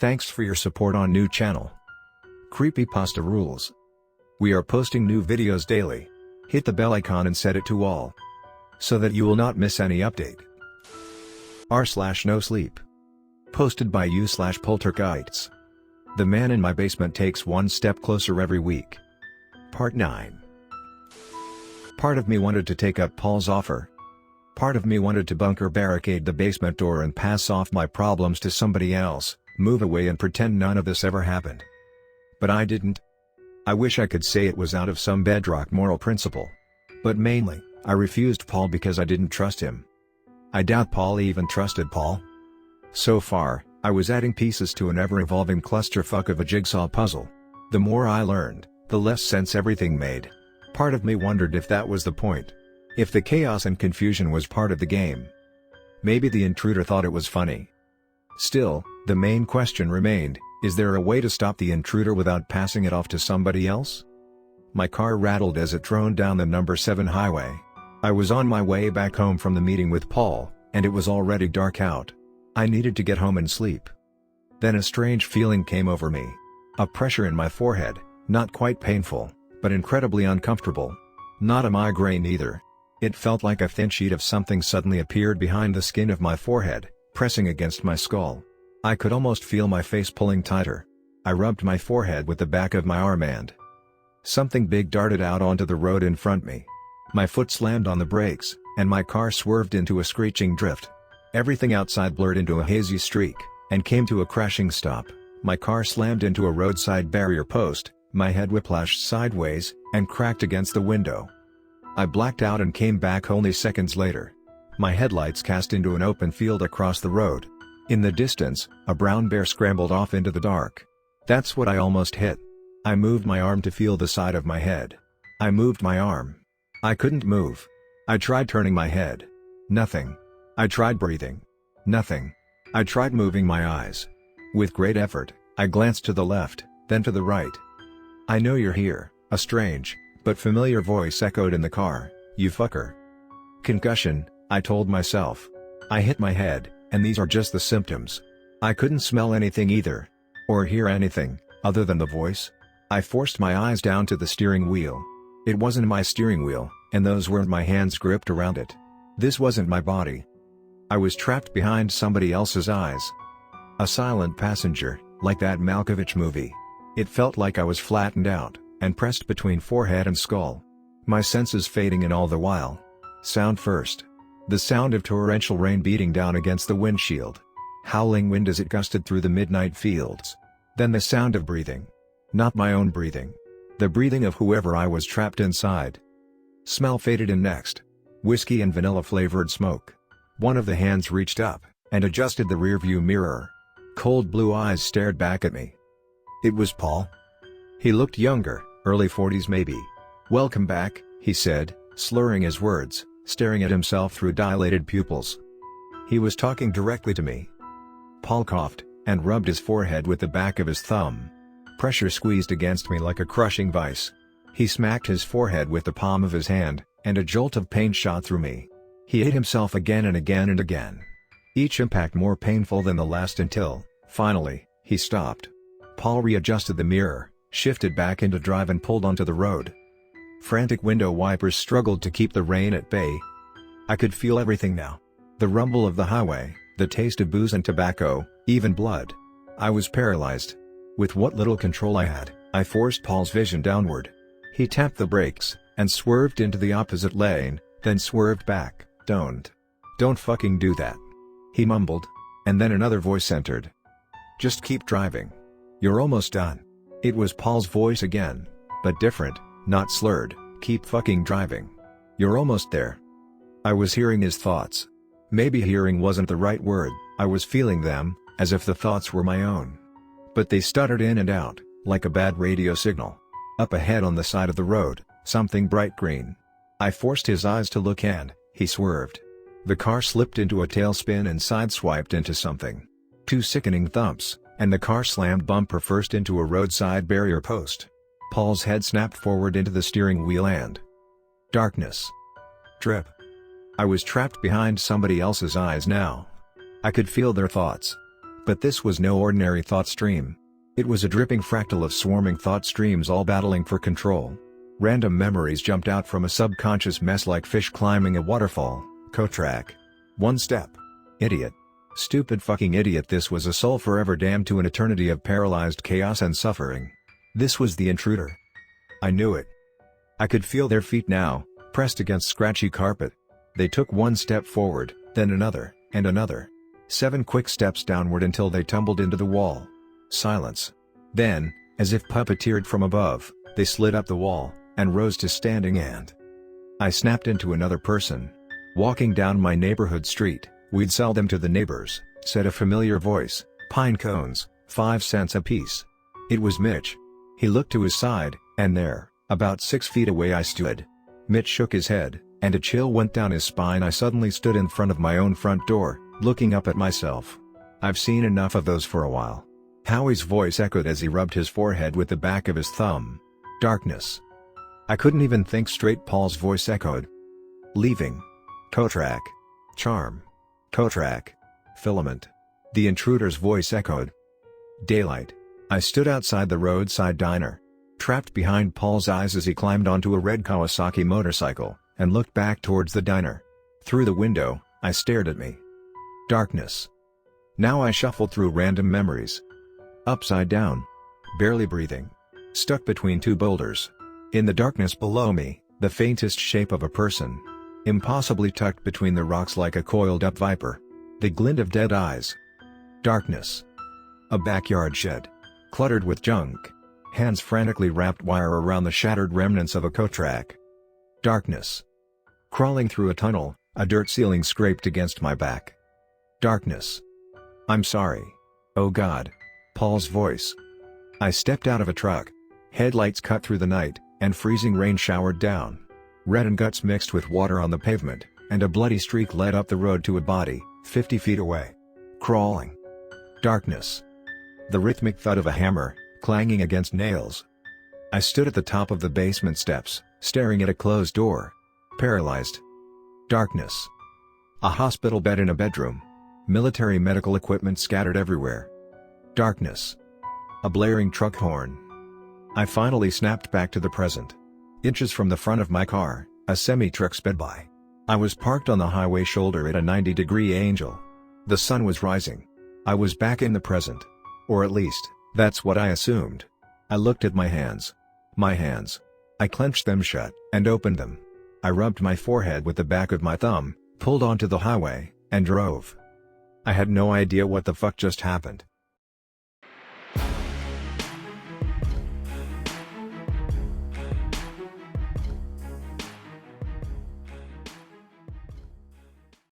Thanks for your support on new channel. Creepypasta Rules. We are posting new videos daily. Hit the bell icon and set it to all, so that you will not miss any update. r/Nosleep. Posted by you/Polterkites. The man in my basement takes one step closer every week. Part 9. Part of me wanted to take up Paul's offer. Part of me wanted to bunker barricade the basement door and pass off my problems to somebody else, move away and pretend none of this ever happened. But I didn't. I wish I could say it was out of some bedrock moral principle. But mainly, I refused Paul because I didn't trust him. I doubt Paul even trusted Paul. So far, I was adding pieces to an ever-evolving clusterfuck of a jigsaw puzzle. The more I learned, the less sense everything made. Part of me wondered if that was the point. If the chaos and confusion was part of the game. Maybe the intruder thought it was funny. Still, the main question remained, is there a way to stop the intruder without passing it off to somebody else? My car rattled as it droned down the number 7 highway. I was on my way back home from the meeting with Paul, and it was already dark out. I needed to get home and sleep. Then a strange feeling came over me. A pressure in my forehead, not quite painful, but incredibly uncomfortable. Not a migraine either. It felt like a thin sheet of something suddenly appeared behind the skin of my forehead, pressing against my skull. I could almost feel my face pulling tighter. I rubbed my forehead with the back of my arm and something big darted out onto the road in front of me. My foot slammed on the brakes, and my car swerved into a screeching drift. Everything outside blurred into a hazy streak, and came to a crashing stop. My car slammed into a roadside barrier post, my head whiplashed sideways, and cracked against the window. I blacked out and came back only seconds later. My headlights cast into an open field across the road. In the distance, a brown bear scrambled off into the dark. That's what I almost hit. I moved my arm to feel the side of my head. I moved my arm. I couldn't move. I tried turning my head. Nothing. I tried breathing. Nothing. I tried moving my eyes. With great effort, I glanced to the left, then to the right. "I know you're here," a strange, but familiar voice echoed in the car. "You fucker." Concussion, I told myself. I hit my head, and these are just the symptoms. I couldn't smell anything either. Or hear anything, other than the voice. I forced my eyes down to the steering wheel. It wasn't my steering wheel, and those weren't my hands gripped around it. This wasn't my body. I was trapped behind somebody else's eyes. A silent passenger, like that Malkovich movie. It felt like I was flattened out, and pressed between forehead and skull. My senses fading in all the while. Sound first. The sound of torrential rain beating down against the windshield. Howling wind as it gusted through the midnight fields. Then the sound of breathing. Not my own breathing. The breathing of whoever I was trapped inside. Smell faded in next. Whiskey and vanilla flavored smoke. One of the hands reached up, and adjusted the rearview mirror. Cold blue eyes stared back at me. It was Paul. He looked younger, early 40s maybe. "Welcome back," he said, slurring his words, staring at himself through dilated pupils. He was talking directly to me. Paul coughed, and rubbed his forehead with the back of his thumb. Pressure squeezed against me like a crushing vice. He smacked his forehead with the palm of his hand, and a jolt of pain shot through me. He hit himself again and again and again. Each impact more painful than the last until, finally, he stopped. Paul readjusted the mirror, shifted back into drive and pulled onto the road. Frantic window wipers struggled to keep the rain at bay. I could feel everything now. The rumble of the highway, the taste of booze and tobacco, even blood. I was paralyzed. With what little control I had, I forced Paul's vision downward. He tapped the brakes, and swerved into the opposite lane, then swerved back. Don't fucking do that," he mumbled. And then another voice entered. "Just keep driving. You're almost done." It was Paul's voice again, but different, not slurred. "Keep fucking driving. You're almost there." I was hearing his thoughts. Maybe hearing wasn't the right word, I was feeling them, as if the thoughts were my own. But they stuttered in and out, like a bad radio signal. Up ahead on the side of the road, something bright green. I forced his eyes to look and he swerved. The car slipped into a tailspin and sideswiped into something. 2 sickening thumps, and the car slammed bumper first into a roadside barrier post. Paul's head snapped forward into the steering wheel and darkness. Drip. I was trapped behind somebody else's eyes now. I could feel their thoughts. But this was no ordinary thought stream. It was a dripping fractal of swarming thought streams all battling for control. Random memories jumped out from a subconscious mess like fish climbing a waterfall. Kotrak. One step. Idiot. Stupid fucking idiot. This was a soul forever damned to an eternity of paralyzed chaos and suffering. This was the intruder. I knew it. I could feel their feet now, pressed against scratchy carpet. They took one step forward, then another, and another. 7 quick steps downward until they tumbled into the wall. Silence. Then, as if puppeteered from above, they slid up the wall, and rose to standing and I snapped into another person. Walking down my neighborhood street, "We'd sell them to the neighbors," said a familiar voice. "Pine cones, 5 cents a piece." It was Mitch. He looked to his side, and there, about 6 feet away I stood. Mitch shook his head, and a chill went down his spine. I suddenly stood in front of my own front door, looking up at myself. I've seen enough of those for a while. Howie's voice echoed as he rubbed his forehead with the back of his thumb. Darkness. I couldn't even think straight. Paul's voice echoed. Leaving. Kotrak. Charm. Kotrak. Filament. The intruder's voice echoed. Daylight. I stood outside the roadside diner, trapped behind Paul's eyes as he climbed onto a red Kawasaki motorcycle, and looked back towards the diner. Through the window, I stared at me. Darkness. Now I shuffled through random memories. Upside down. Barely breathing. Stuck between 2 boulders. In the darkness below me, the faintest shape of a person. Impossibly tucked between the rocks like a coiled-up viper. The glint of dead eyes. Darkness. A backyard shed. Cluttered with junk. Hands frantically wrapped wire around the shattered remnants of a Kotrak. Darkness. Crawling through a tunnel, a dirt ceiling scraped against my back. Darkness. I'm sorry. Oh God. Paul's voice. I stepped out of a truck. Headlights cut through the night, and freezing rain showered down. Red and guts mixed with water on the pavement, and a bloody streak led up the road to a body, 50 feet away. Crawling. Darkness. The rhythmic thud of a hammer, clanging against nails. I stood at the top of the basement steps, staring at a closed door. Paralyzed. Darkness. A hospital bed in a bedroom. Military medical equipment scattered everywhere. Darkness. A blaring truck horn. I finally snapped back to the present. Inches from the front of my car, a semi-truck sped by. I was parked on the highway shoulder at a 90-degree angle. The sun was rising. I was back in the present. Or at least, that's what I assumed. I looked at my hands. My hands. I clenched them shut, and opened them. I rubbed my forehead with the back of my thumb, pulled onto the highway, and drove. I had no idea what the fuck just happened.